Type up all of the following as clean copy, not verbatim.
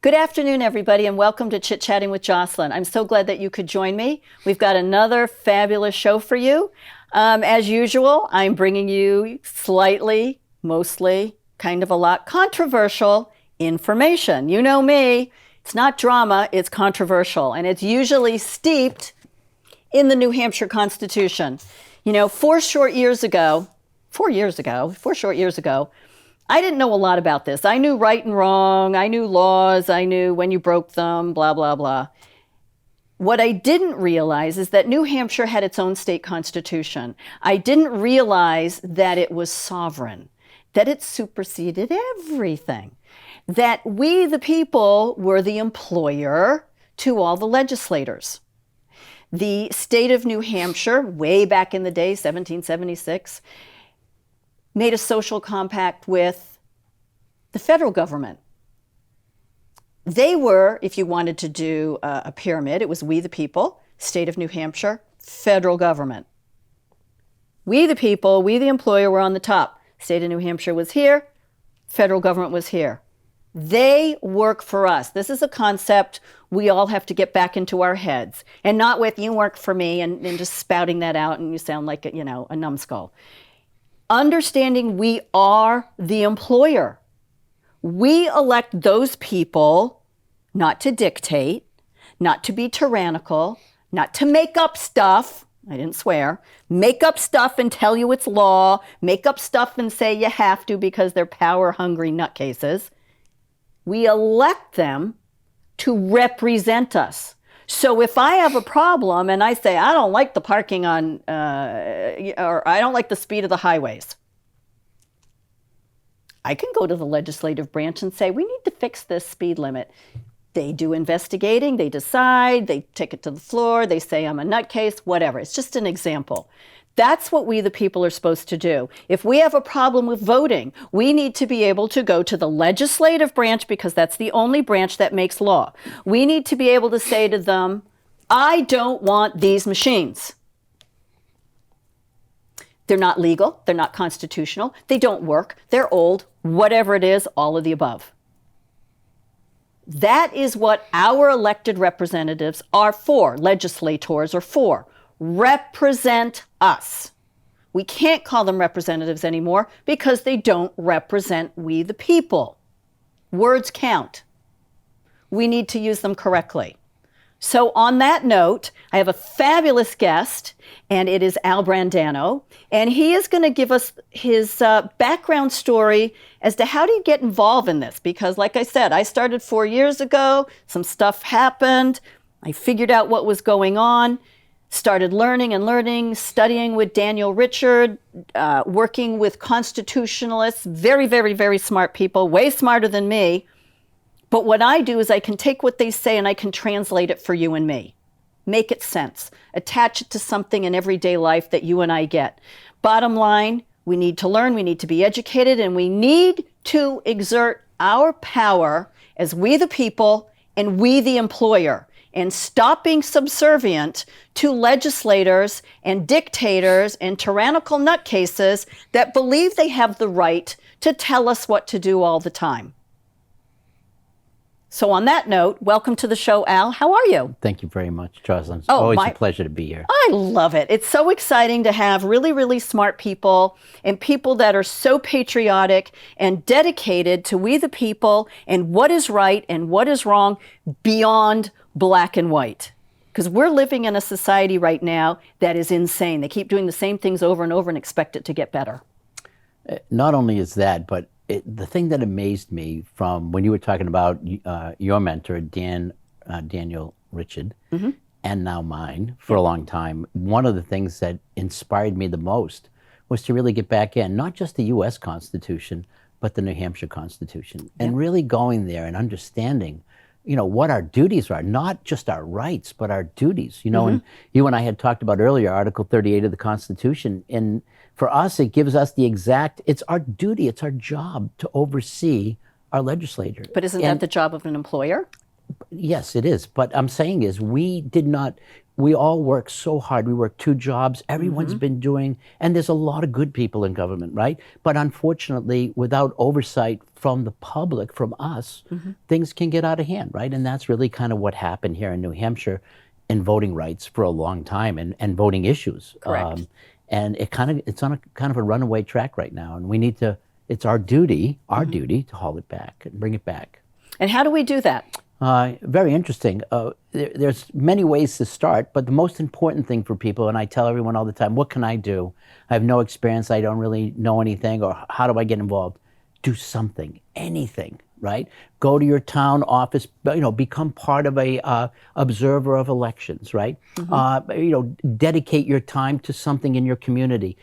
Good afternoon, everybody, and welcome to Chit Chatting with Jocelyn. I'm so glad that you could join me. We've got another fabulous show for you. As usual, I'm bringing you slightly, mostly, kind of a lot controversial information. You know me, it's not drama, it's controversial, and it's usually steeped in the New Hampshire Constitution. You know, 4 short years ago, I didn't know a lot about this. I knew right and wrong. I knew laws. I knew when you broke them, blah, blah, blah. What I didn't realize is that New Hampshire had its own state constitution. I didn't realize that it was sovereign, that it superseded everything, that we, the people, were the employer to all the legislators. The state of New Hampshire, way back in the day, 1776, made a social compact with the federal government. They were, if you wanted to do a pyramid, it was we the people, state of New Hampshire, federal government. We the people, we the employer were on the top. State of New Hampshire was here, federal government was here. They work for us. This is a concept we all have to get back into our heads, and not with you work for me and just spouting that out and you sound like a numbskull. Understanding we are the employer. We elect those people not to dictate, not to be tyrannical, not to make up stuff. I didn't swear. Make up stuff and tell you it's law. Make up stuff and say you have to because they're power-hungry nutcases. We elect them to represent us. So if I have a problem and I say, I don't like the parking on, or I don't like the speed of the highways, I can go to the legislative branch and say, we need to fix this speed limit. They do investigating, they decide, they take it to the floor, they say I'm a nutcase, whatever. It's just an example. That's what we the people are supposed to do. If we have a problem with voting, we need to be able to go to the legislative branch because that's the only branch that makes law. We need to be able to say to them, I don't want these machines. They're not legal, they're not constitutional, they don't work, they're old, whatever it is, all of the above. That is what our elected representatives are for, legislators are for. Represent us. We can't call them representatives anymore because they don't represent we the people. Words count. We need to use them correctly. So on that note, I have a fabulous guest, and it is Al Brandano, and he is going to give us his background story as to how do you get involved in this, because like I said, I started 4 years ago, some stuff happened, I figured out what was going on, started learning, studying with Daniel Richard, working with constitutionalists, very, very, very smart people, way smarter than me. But what I do is I can take what they say and I can translate it for you and me. Make it sense. Attach it to something in everyday life that you and I get. Bottom line, we need to learn, we need to be educated, and we need to exert our power as we the people and we the employer, and stop being subservient to legislators and dictators and tyrannical nutcases that believe they have the right to tell us what to do all the time. So on that note, welcome to the show, Al. How are you? Thank you very much, Jocelyn. It's always a pleasure to be here. I love it. It's so exciting to have really, really smart people and people that are so patriotic and dedicated to we the people and what is right and what is wrong beyond black and white. Because we're living in a society right now that is insane. They keep doing the same things over and over and expect it to get better. Not only is that, but the thing that amazed me from when you were talking about your mentor, Daniel Richard, and now mine for a long time, one of the things that inspired me the most was to really get back in, not just the U.S. Constitution, but the New Hampshire Constitution, and really going there and understanding, what our duties are, not just our rights, but our duties. And you and I had talked about earlier, Article 38 of the Constitution, and for us, it gives us it's our duty, it's our job to oversee our legislature. But isn't that the job of an employer? Yes, it is. But I'm saying is we all work so hard. We work 2 jobs. Everyone's been doing, and there's a lot of good people in government, right? But unfortunately, without oversight from the public, from us, things can get out of hand, right? And that's really kind of what happened here in New Hampshire in voting rights for a long time and voting issues. Correct. And it's on a kind of a runaway track right now. And we need to, it's our duty to haul it back and bring it back. And how do we do that? Very interesting. There's many ways to start, but the most important thing for people, and I tell everyone all the time, what can I do? I have no experience, I don't really know anything, or how do I get involved? Do something, anything, right? Go to your town office, become part of a observer of elections, right? Dedicate your time to something in your community.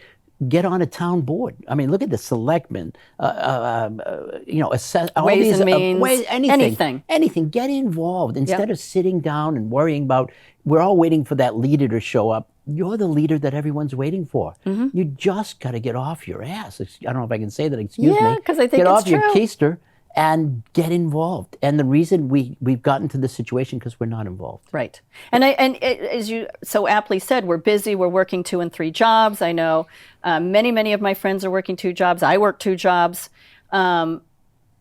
Get on a town board. I mean, look at the selectmen, assess all Ways these and means, ways, anything. Get involved instead of sitting down and worrying about. We're all waiting for that leader to show up. You're the leader that everyone's waiting for. You just got to get off your ass. I don't know if I can say that. Excuse me. Yeah, because I think get it's off true. your keister and get involved. And the reason we've gotten to this situation because we're not involved. Right. And as you so aptly said, we're busy. We're working 2 and 3 jobs. I know many of my friends are working 2 jobs. I work 2 jobs.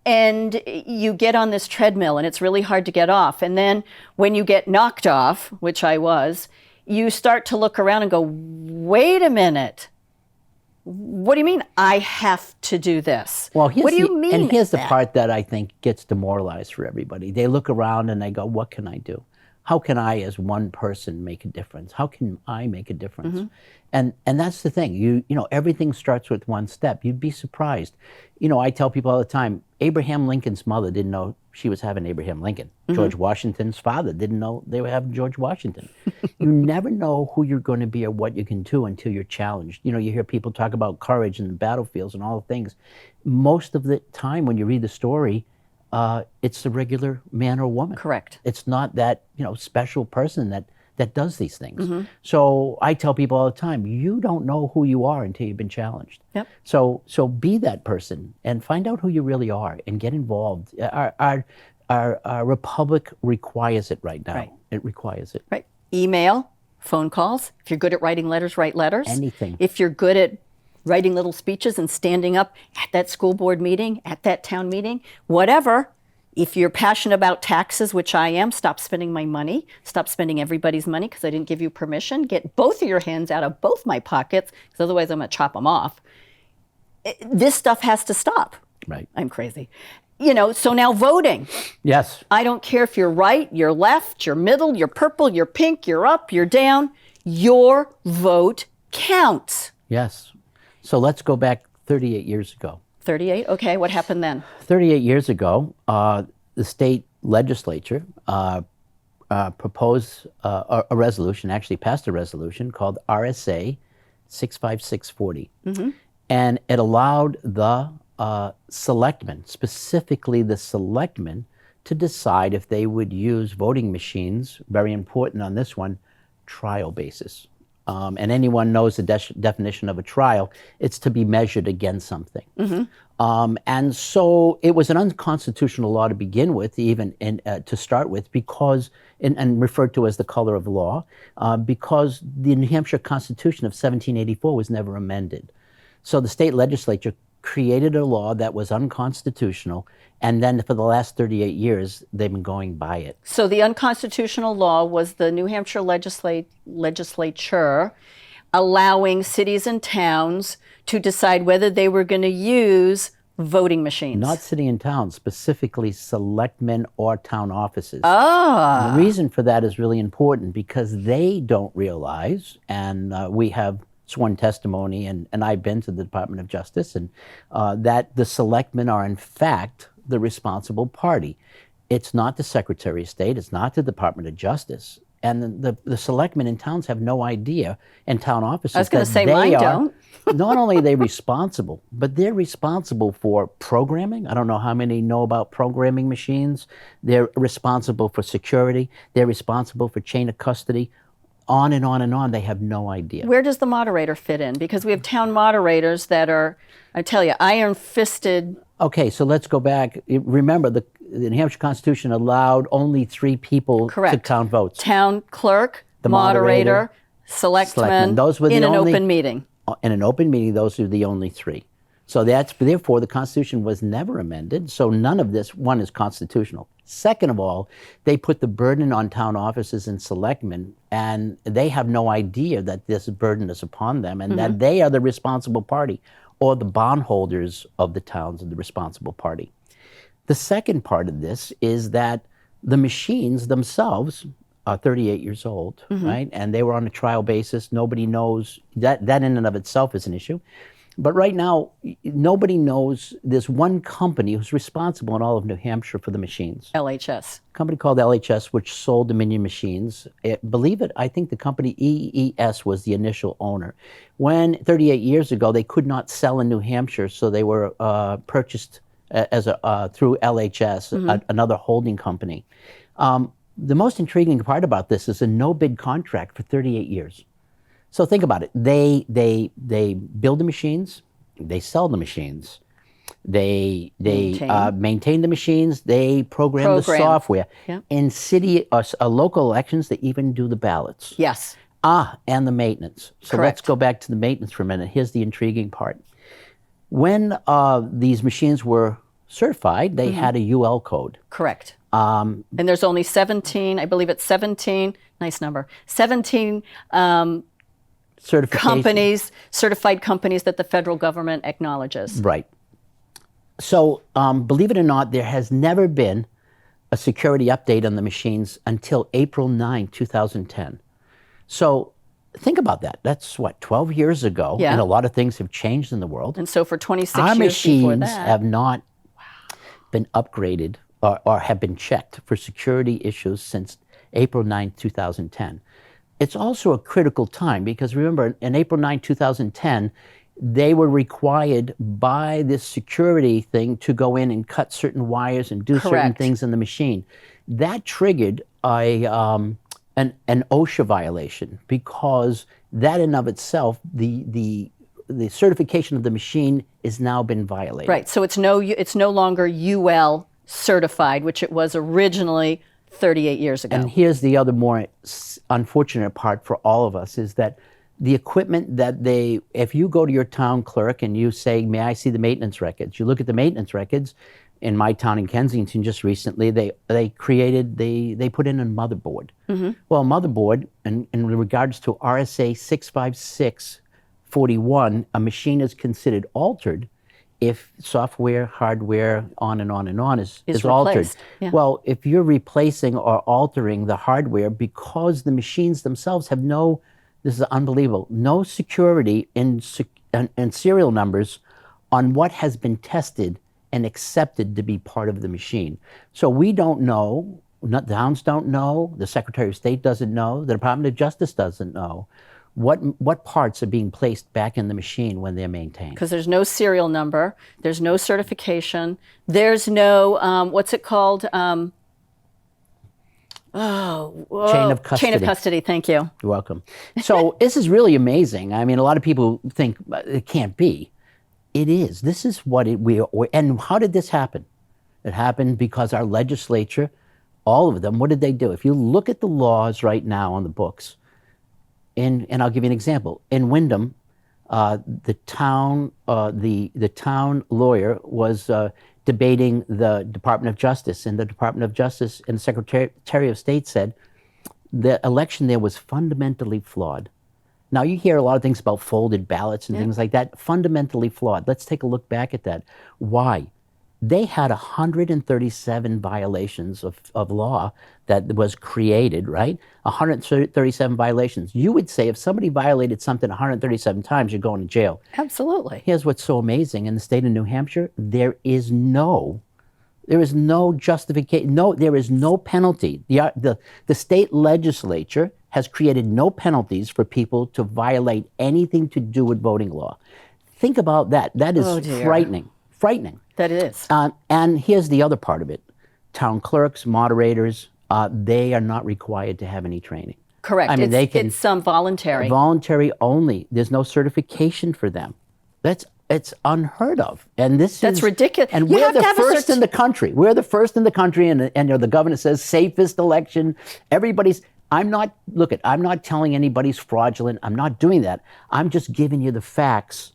And you get on this treadmill and it's really hard to get off. And then when you get knocked off, which I was, you start to look around and go, wait a minute. What do you mean I have to do this? Well, what do you mean? And here's the part that I think gets demoralized for everybody. They look around and they go, what can I do? How can I, as one person, make a difference? How can I make a difference? And that's the thing. You know, everything starts with one step. You'd be surprised. I tell people all the time, Abraham Lincoln's mother didn't know she was having Abraham Lincoln. George Washington's father didn't know they were having George Washington. You never know who you're going to be or what you can do until you're challenged. You hear people talk about courage and the battlefields and all the things. Most of the time when you read the story, it's the regular man or woman. Correct. It's not that special person that does these things. So I tell people all the time, you don't know who you are until you've been challenged. Yep. So be that person and find out who you really are and get involved. Our republic requires it right now. Right. It requires it. Right. Email, phone calls. If you're good at writing letters, write letters. Anything. If you're good at writing little speeches and standing up at that school board meeting, at that town meeting, whatever. If you're passionate about taxes, which I am, stop spending my money. Stop spending everybody's money because I didn't give you permission. Get both of your hands out of both my pockets because otherwise I'm going to chop them off. This stuff has to stop. Right. I'm crazy. So now voting. Yes. I don't care if you're right, you're left, you're middle, you're purple, you're pink, you're up, you're down. Your vote counts. Yes. So let's go back 38 years ago. 38? Okay, what happened then? 38 years ago, the state legislature proposed a resolution, actually passed a resolution called RSA 65640. And it allowed the selectmen, specifically the selectmen, to decide if they would use voting machines, very important on this one, trial basis. And anyone knows the definition of a trial, it's to be measured against something. And so it was an unconstitutional law to begin with, even to start with, because, and referred to as the color of law, because the New Hampshire Constitution of 1784 was never amended. So the state legislature created a law that was unconstitutional, and then for the last 38 years, they've been going by it. So the unconstitutional law was the New Hampshire legislature allowing cities and towns to decide whether they were going to use voting machines. Not city and town, specifically selectmen or town offices. Ah. The reason for that is really important because they don't realize, and we have sworn testimony, and I've been to the Department of Justice, and that the selectmen are in fact the responsible party. It's not the Secretary of State, it's not the Department of Justice. And the selectmen in towns have no idea, and town offices. I was going to say mine don't. Not only are they responsible, but they're responsible for programming. I don't know how many know about programming machines. They're responsible for security. They're responsible for chain of custody. On and on and on. They have no idea. Where does the moderator fit in? Because we have town moderators that are, I tell you, iron-fisted. Okay, so let's go back. Remember, the New Hampshire Constitution allowed only 3 people to count votes. Town clerk, The moderator, selectman, Those were the in an only, open meeting. In an open meeting, those are the only 3. So that's therefore the Constitution was never amended. So none of this one is constitutional. Second of all, they put the burden on town offices and selectmen, and they have no idea that this burden is upon them, and that they are the responsible party, or the bondholders of the towns are the responsible party. The second part of this is that the machines themselves are 38 years old, right? And they were on a trial basis. Nobody knows that in and of itself is an issue. But right now, nobody knows. There's one company who's responsible in all of New Hampshire for the machines. LHS. A company called LHS, which sold Dominion machines. Believe it, I think the company EES was the initial owner. When 38 years ago, they could not sell in New Hampshire, so they were purchased through LHS, another holding company. The most intriguing part about this is a no-bid contract for 38 years. So think about it. They build the machines, they sell the machines, they maintain the machines, they program the software. Yeah. In city or local elections, they even do the ballots. Yes. And the maintenance. So Correct. let's go back to the maintenance for a minute. Here's the intriguing part. When these machines were certified, they had a UL code. Correct. And there's only 17, I believe it's 17, nice number, 17 certified companies that the federal government acknowledges. Right. So believe it or not, there has never been a security update on the machines until April 9, 2010. So think about that. That's what, 12 years ago, Yeah. and a lot of things have changed in the world. And so for 26 Our years before machines that. have not been upgraded or have been checked for security issues since April 9, 2010. It's also a critical time because remember, in April 9, 2010, they were required by this security thing to go in and cut certain wires and do certain Correct. things in the machine. That triggered an OSHA violation because that in of itself, the certification of the machine has now been violated. Right, so it's no longer UL certified, which it was originally 38 years ago. And here's the other more unfortunate part for all of us is that the equipment that if you go to your town clerk and you say, may I see the maintenance records? You look at the maintenance records. In my town in Kensington just recently, they put in a motherboard. Well, a motherboard, in regards to RSA 65641, a machine is considered altered if software, hardware, on and on and on is altered. replaced. Yeah. Well, if you're replacing or altering the hardware because the machines themselves have this is unbelievable, no security and serial numbers on what has been tested and accepted to be part of the machine. So we don't know, the towns don't know, the Secretary of State doesn't know, the Department of Justice doesn't know what parts are being placed back in the machine when they're maintained. Because there's no serial number, there's no certification, there's no, what's it called? Chain of custody. Chain of custody, thank you. You're welcome. So this is really amazing. I mean, a lot of people think it can't be. It is. This is what and how did this happen? It happened because our legislature, all of them, what did they do? If you look at the laws right now on the books, and I'll give you an example. In Wyndham, the town lawyer was debating the Department of Justice, and the Department of Justice and the Secretary of State said the election there was fundamentally flawed. Now, you hear a lot of things about folded ballots and things like that. Fundamentally flawed. Let's take a look back at that. Why? They had 137 violations of law that was created, right? 137 violations. You would say if somebody violated something 137 times, you're going to jail. Absolutely. Here's what's so amazing. In the state of New Hampshire, there is no justification, there is no penalty. The state legislature has created no penalties for people to violate anything to do with voting law. Think about that. That is frightening. Frightening. That is. And here's the other part of it. Town clerks, moderators, they are not required to have any training. Correct. I mean, it's voluntary. Voluntary only. There's no certification for them. It's unheard of. And That's ridiculous. And You we're have to the have a first in the country. We're the first in the country, and the governor says safest election. I'm not telling anybody's fraudulent. I'm not doing that. I'm just giving you the facts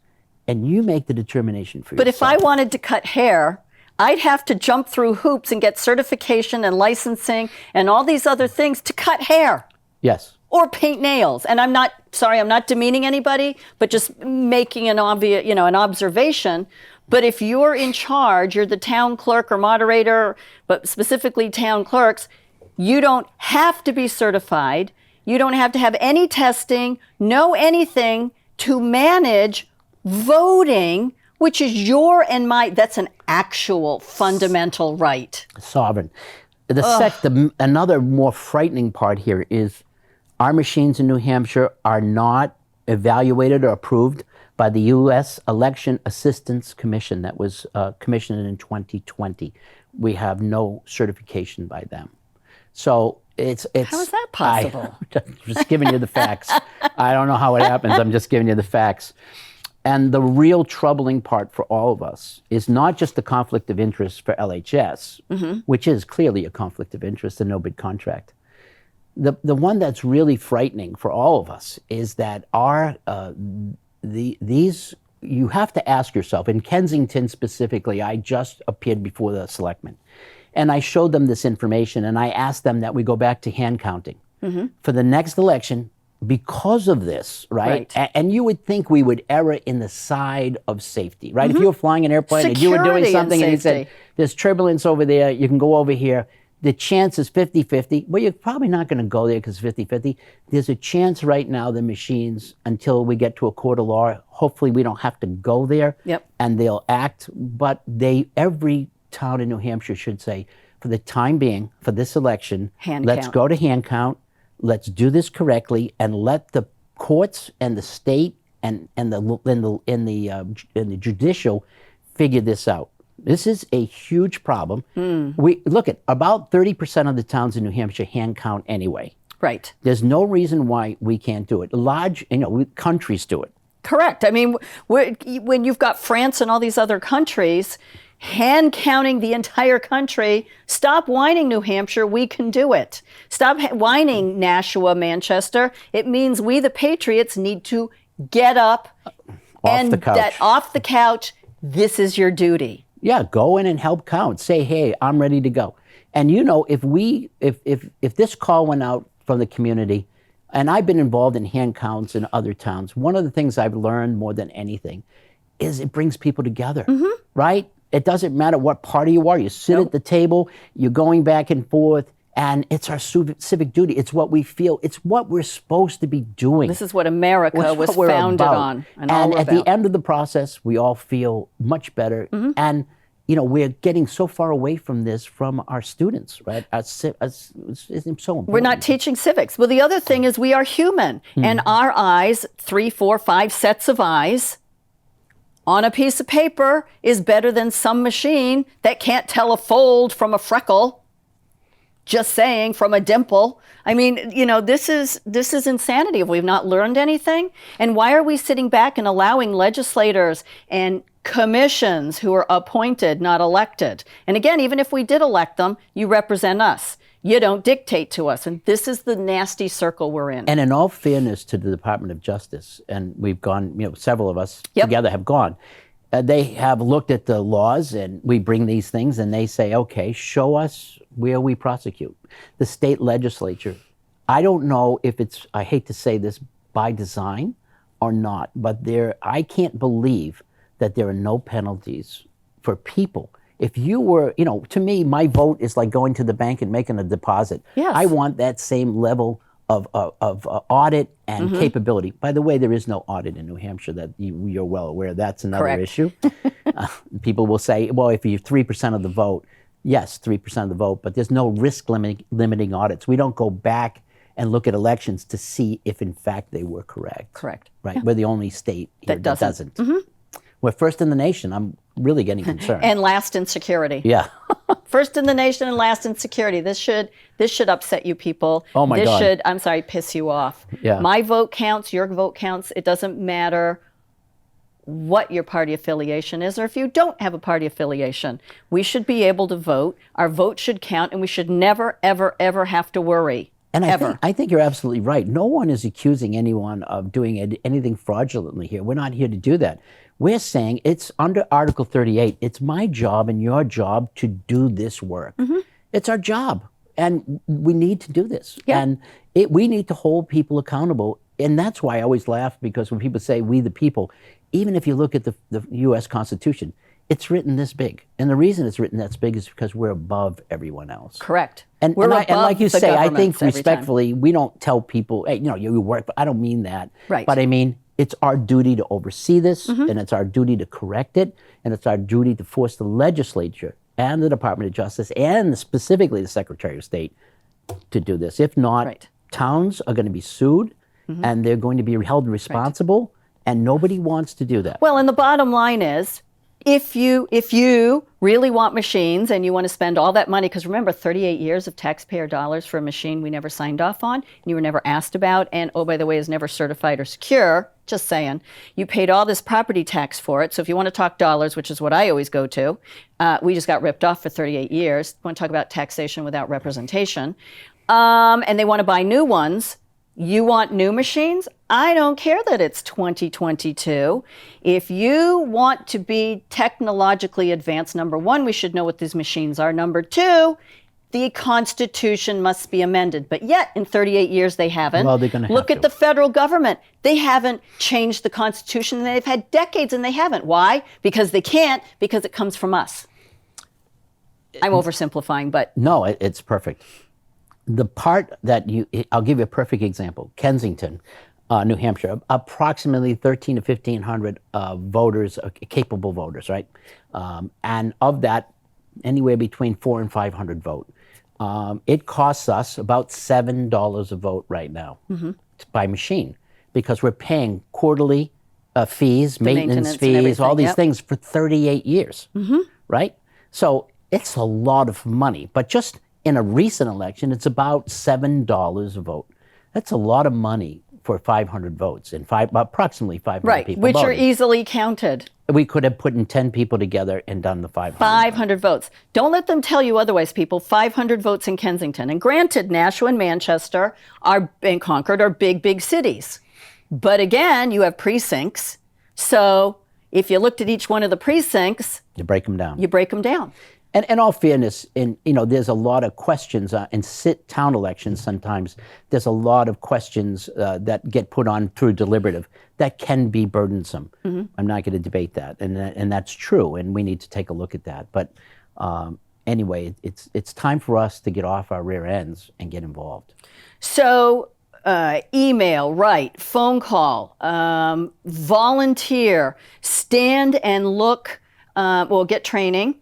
and you make the determination for But yourself. if I wanted to cut hair, I'd have to jump through hoops and get certification and licensing and all these other things to cut hair. Yes. Or paint nails. And I'm not demeaning anybody, but just making an obvious, an observation. But if you're in charge, you're the town clerk or moderator, but specifically town clerks, you don't have to be certified. You don't have to have any testing, know anything to manage voting, which is that's an actual fundamental right. Sovereign. Another more frightening part here is our machines in New Hampshire are not evaluated or approved by the U.S. Election Assistance Commission that was commissioned in 2020. We have no certification by them. So it's How is that possible? I'm just giving you the facts. I don't know how it happens. I'm just giving you the facts. And the real troubling part for all of us is not just the conflict of interest for LHS, which is clearly a conflict of interest and no bid contract. The one that's really frightening for all of us is that you have to ask yourself, in Kensington specifically, I just appeared before the selectmen, and I showed them this information, and I asked them that we go back to hand counting for the next election because of this, right? And you would think we would err in the side of safety, right? If you were flying an airplane and you were doing something and you said, there's turbulence over there, you can go over here, the chance is 50-50. Well, you're probably not going to go there because it's 50-50. There's a chance right now the machines, until we get to a court of law, hopefully we don't have to go there, and they'll act. But every town in New Hampshire should say, for the time being, for this election, let's go to hand count, let's do this correctly, and let the courts and the state and the judicial figure this out. This is a huge problem. We look at about 30% of the towns in New Hampshire hand count anyway. Right. There's no reason why we can't do it. Countries do it. Correct. I mean, when you've got France and all these other countries hand counting the entire country, stop whining, New Hampshire. We can do it. Stop whining, Nashua, Manchester. It means we, the patriots, need to get up off the couch. This is your duty. Yeah, go in and help count. Say, hey, I'm ready to go. And if this call went out from the community, and I've been involved in hand counts in other towns, one of the things I've learned more than anything is it brings people together, right? It doesn't matter what party you are. You sit at the table, you're going back and forth, and it's our civic duty. It's what we feel. It's what we're supposed to be doing. This is what America was founded on. And at the end of the process, we all feel much better. And, we're getting so far away from this from our students, right? It's so important. We're not teaching civics. Well, the other thing is we are human. And our eyes, 3, 4, 5 sets of eyes, on a piece of paper is better than some machine that can't tell a fold from a freckle. Just saying, from a dimple. I mean, this is insanity if we've not learned anything. And why are we sitting back and allowing legislators and commissions who are appointed, not elected? And again, even if we did elect them, you represent us. You don't dictate to us. And this is the nasty circle we're in. And in all fairness to the Department of Justice, and we've gone, several of us together have gone, they have looked at the laws, and we bring these things and they say, okay, show us where we prosecute. The state legislature, I don't know if it's, I hate to say this, by design or not, but I can't believe that there are no penalties for people. If you were, to me, my vote is like going to the bank and making a deposit. Yes. I want that same level of audit and capability. By the way, there is no audit in New Hampshire that you're well aware. That's another issue. People will say, well, if you're 3% of the vote, yes, 3% of the vote, but there's no risk limiting audits. We don't go back and look at elections to see if in fact they were correct. Correct. Right. Yeah. We're the only state here that doesn't. We're first in the nation. I'm really getting concerned. And last in security. Yeah. First in the nation and last in security. This should upset you people. Oh my God. This should, piss you off. Yeah. My vote counts, your vote counts. It doesn't matter what your party affiliation is or if you don't have a party affiliation. We should be able to vote. Our vote should count, and we should never, ever, ever have to worry And ever. I think you're absolutely right. No one is accusing anyone of doing anything fraudulently here. We're not here to do that. We're saying it's under Article 38. It's my job and your job to do this work. It's our job, and we need to do this. Yeah. And we need to hold people accountable. And that's why I always laugh, because when people say we the people, even if you look at the U.S. Constitution, it's written this big. And the reason it's written this big is because we're above everyone else. Correct. And We're like you above the say, I think governments every time. respectfully, we don't tell people, hey, you work, but I don't mean that. Right. But I mean, it's our duty to oversee this, and it's our duty to correct it, and it's our duty to force the legislature and the Department of Justice and specifically the Secretary of State to do this. If not, Right. towns are going to be sued, and they're going to be held responsible, and nobody wants to do that. Well, and the bottom line is, if you really want machines and you want to spend all that money, because remember, 38 years of taxpayer dollars for a machine we never signed off on, and you were never asked about, and oh, by the way, is never certified or secure, just saying. You paid all this property tax for it. So if you want to talk dollars, which is what I always go to, we just got ripped off for 38 years. Want to talk about taxation without representation. And they want to buy new ones. You want new machines? I don't care that it's 2022. If you want to be technologically advanced, number one, we should know what these machines are. Number two, the Constitution must be amended. But yet, in 38 years, they haven't. Well, they're gonna Look have at to. the federal government. They haven't changed the Constitution. They've had decades, and they haven't. Why? Because they can't, because it comes from us. I'm oversimplifying, but... No, it's perfect. The part that I'll give you a perfect example. Kensington, New Hampshire, approximately 1,300 to 1,500 voters, capable voters, right? And of that, anywhere between 400 and 500 vote. It costs us about $7 a vote right now by machine, because we're paying quarterly fees, maintenance and fees, all everything, these yep. things for 38 years, right? So it's a lot of money, but just in a recent election, it's about $7 a vote. That's a lot of money for 500 votes and approximately 500 Right, people which are voting. easily counted. We could have put in 10 people together and done the 500. 500 votes. Don't let them tell you otherwise, people. 500 votes in Kensington. And granted, Nashua and Manchester and Concord are big, big cities. But again, you have precincts. So if you looked at each one of the precincts, You break them down. you break them down. And in all fairness, there's a lot of questions in town elections. Sometimes there's a lot of questions that get put on through deliberative that can be burdensome. I'm not going to debate that, and that's true. And we need to take a look at that. But anyway, it's time for us to get off our rear ends and get involved. So email, write, phone call, volunteer, stand and look, get training.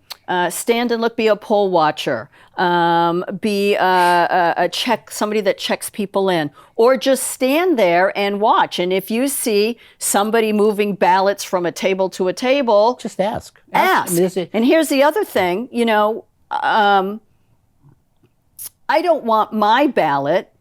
Stand and look, be a poll watcher, be somebody that checks people in, or just stand there and watch. And if you see somebody moving ballots from a table to a table, Just ask. ask. And here's the other thing, I don't want my ballot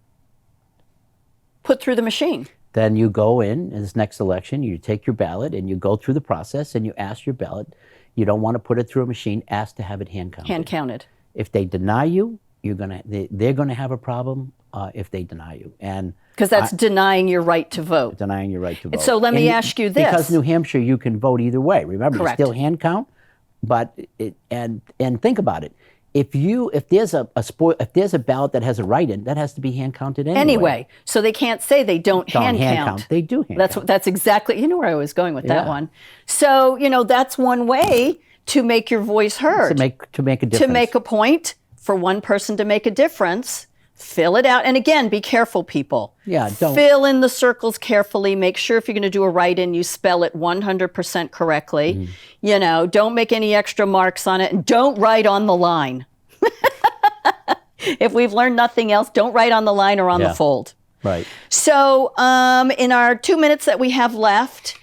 put through the machine. Then you go in this next election, you take your ballot and you go through the process and you ask your ballot. You don't want to put it through a machine, ask to have it hand counted. Hand counted. If they deny you, they're gonna have a problem if they deny you. And Because that's denying your right to vote. denying your right to vote. So let me ask you this. Because New Hampshire, you can vote either way. Remember, Correct. you still hand count, but and think about it. If there's a ballot that has a write-in, that has to be hand counted anyway. So they can't say they don't hand count. They do hand count. That's exactly, you know where I was going with that Yeah. one. So, that's one way to make your voice heard. to make a difference. To make a point, for one person to make a difference, fill it out. And again, be careful, people. Yeah, don't- Fill in the circles carefully. Make sure if you're going to do a write-in, you spell it 100% correctly. Don't make any extra marks on it, and don't write on the line. If we've learned nothing else, don't write on the line or on the fold. Right. So in our 2 minutes that we have left,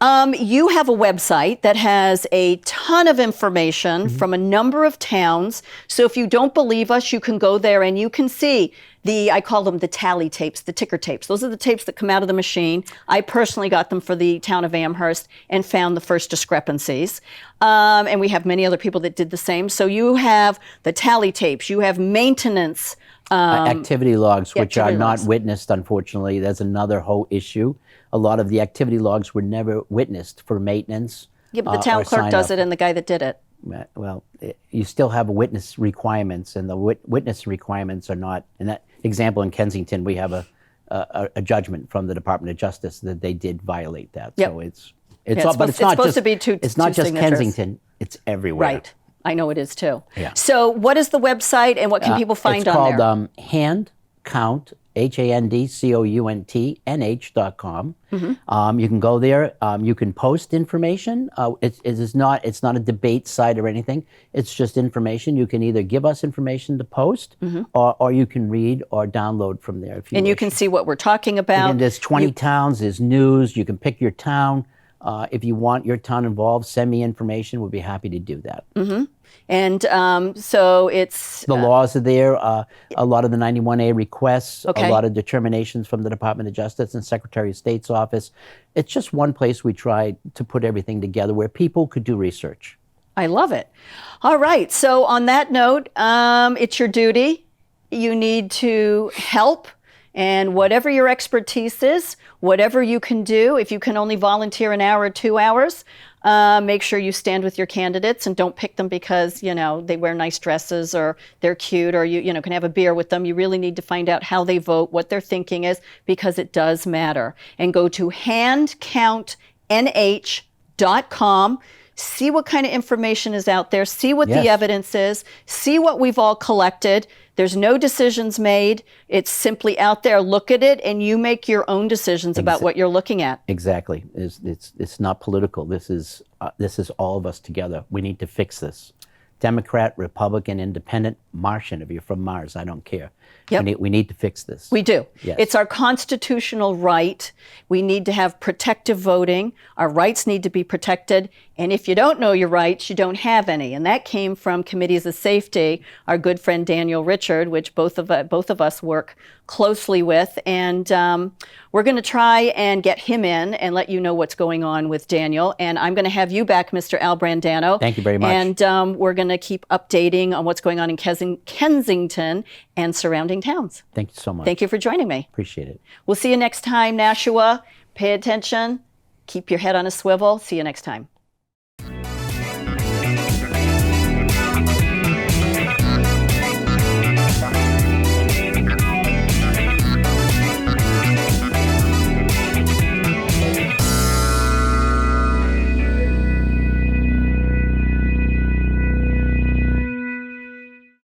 you have a website that has a ton of information from a number of towns. So if you don't believe us, you can go there and you can see I call them the tally tapes, the ticker tapes. Those are the tapes that come out of the machine. I personally got them for the town of Amherst and found the first discrepancies. And we have many other people that did the same. So you have the tally tapes, you have maintenance. Activity logs, which are activity not logs. witnessed, unfortunately. That's another whole issue. A lot of the activity logs were never witnessed for maintenance. Yeah, but the town or clerk sign does up. it and the guy that did it. Well, you still have witness requirements, and the witness requirements are not. In that example in Kensington, we have a judgment from the Department of Justice that they did violate that. Yep. So it's Yeah, all, but it's it's not supposed just to be two it's not just signatures. Kensington. It's everywhere. Right. I know it is too. Yeah. So what is the website and what can people find It's on called there? Hand Count, HANDCOUNTNH.com. You can go there. You can post information. It's not a debate site or anything. It's just information. You can either give us information to post, or you can read or download from there if you And you wish. can see what we're talking about. And there's 20 towns. There's news. You can pick your town. If you want your town involved, send me information. We'll be happy to do that. And so it's The laws are there. A lot of the 91A requests, Okay. a lot of determinations from the Department of Justice and Secretary of State's office. It's just one place we try to put everything together where people could do research. I love it. All right. So on that note, it's your duty. You need to help. And whatever your expertise is, whatever you can do, if you can only volunteer an hour or 2 hours, make sure you stand with your candidates and don't pick them because, they wear nice dresses or they're cute or you can have a beer with them. You really need to find out how they vote, what their thinking is, because it does matter. And go to handcountnh.com. See what kind of information is out there, see what Yes. the evidence is, see what we've all collected. There's no decisions made. It's simply out there. Look at it and you make your own decisions about what you're looking at. Exactly. It's not political. This is all of us together. We need to fix this. Democrat, Republican, Independent, Martian. If you're from Mars, I don't care. Yep. We need to fix this. We do. Yes. It's our constitutional right. We need to have protective voting. Our rights need to be protected. And if you don't know your rights, you don't have any. And that came from committees of safety, our good friend Daniel Richard, which both of us work closely with. And we're going to try and get him in and let you know what's going on with Daniel. And I'm going to have you back, Mr. Al Brandano. Thank you very much. And we're going to keep updating on what's going on in Kensington and surrounding towns. Thank you so much. Thank you for joining me. Appreciate it. We'll see you next time, Nashua. Pay attention. Keep your head on a swivel. See you next time.